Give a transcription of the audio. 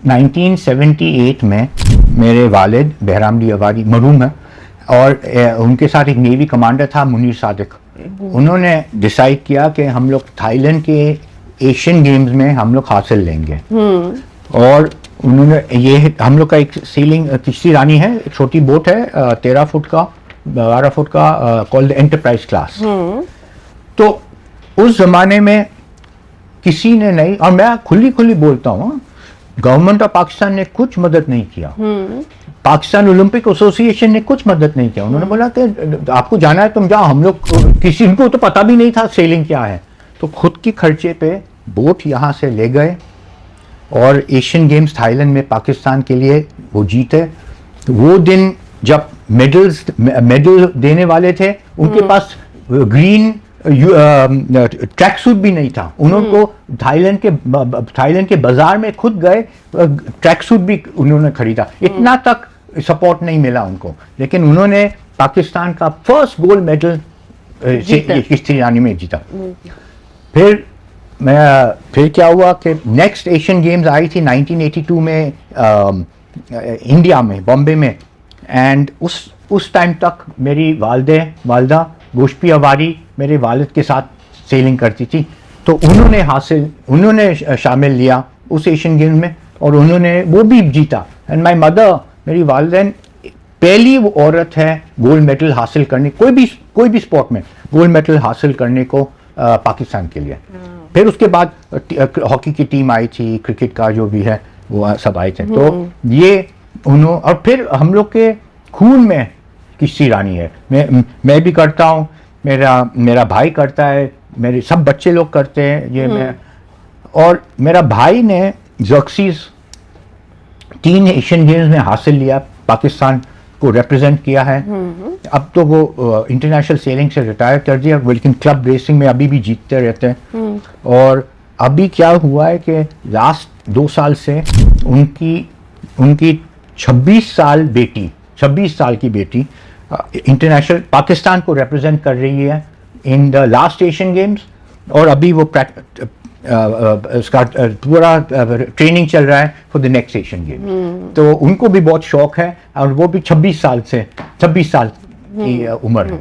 1978 में मेरे वालिद बहरामली अवारी मरूम है और उनके साथ एक नेवी कमांडर था मुनीर सादिक। उन्होंने डिसाइड किया कि हम लोग थाईलैंड के एशियन गेम्स में हम लोग हासिल लेंगे। और उन्होंने ये हम लोग का एक सेलिंग किश्ती रानी है, एक छोटी बोट है 13 फुट का 12 फुट का, कॉल्ड एंटरप्राइज क्लास। तो उस जमाने में किसी ने नहीं, और मैं खुली बोलता हूँ, गवर्नमेंट ऑफ पाकिस्तान ने कुछ मदद नहीं किया। पाकिस्तान ओलंपिक एसोसिएशन ने कुछ मदद नहीं किया। उन्होंने बोला कि आपको जाना है तुम जाओ, हम लोग किसी को तो पता भी नहीं था सेलिंग क्या है। तो खुद की खर्चे पे बोट यहाँ से ले गए और एशियन गेम्स थाईलैंड में पाकिस्तान के लिए वो जीते। वो दिन जब मेडल देने वाले थे, उनके पास ग्रीन ट्रैक सूट भी नहीं था। उनको थाईलैंड के बाजार में खुद गए, ट्रैक सूट भी उन्होंने खरीदा। इतना तक सपोर्ट नहीं मिला उनको, लेकिन उन्होंने पाकिस्तान का फर्स्ट गोल्ड मेडल किश्ती रानी में जीता। फिर क्या हुआ कि नेक्स्ट एशियन गेम्स आई थी 1982 में इंडिया में, बॉम्बे में। एंड उस टाइम तक मेरी वालदा गोश्पी अवारी मेरे वालिद के साथ सेलिंग करती थी। तो उन्होंने शामिल लिया उस एशियन गेम में और उन्होंने वो भी जीता। एंड माय मदर, मेरी वालिदैन पहली वो औरत है गोल्ड मेडल हासिल करने, कोई भी स्पोर्ट में गोल्ड मेडल हासिल करने को पाकिस्तान के लिए। फिर उसके बाद हॉकी की टीम आई थी, क्रिकेट का जो भी है वो सब आए थे। तो ये और फिर हम लोग के खून में किश्ती रानी है। मैं भी करता हूँ, मेरा भाई करता है, मेरे सब बच्चे लोग करते हैं ये। मैं और मेरा भाई ने जर्सीज 3 एशियन गेम्स में हासिल लिया, पाकिस्तान को रिप्रेजेंट किया है। अब तो वो इंटरनेशनल सेलिंग से रिटायर कर दिया, लेकिन क्लब रेसिंग में अभी भी जीतते रहते हैं। और अभी क्या हुआ है कि लास्ट 2 साल से उनकी 26 साल की बेटी इंटरनेशनल पाकिस्तान को रिप्रेजेंट कर रही है in the last Asian games. और अभी वो उसका पूरा ट्रेनिंग चल रहा है for the next Asian games. तो उनको भी बहुत शौक है और वो भी 26 साल की उम्र है।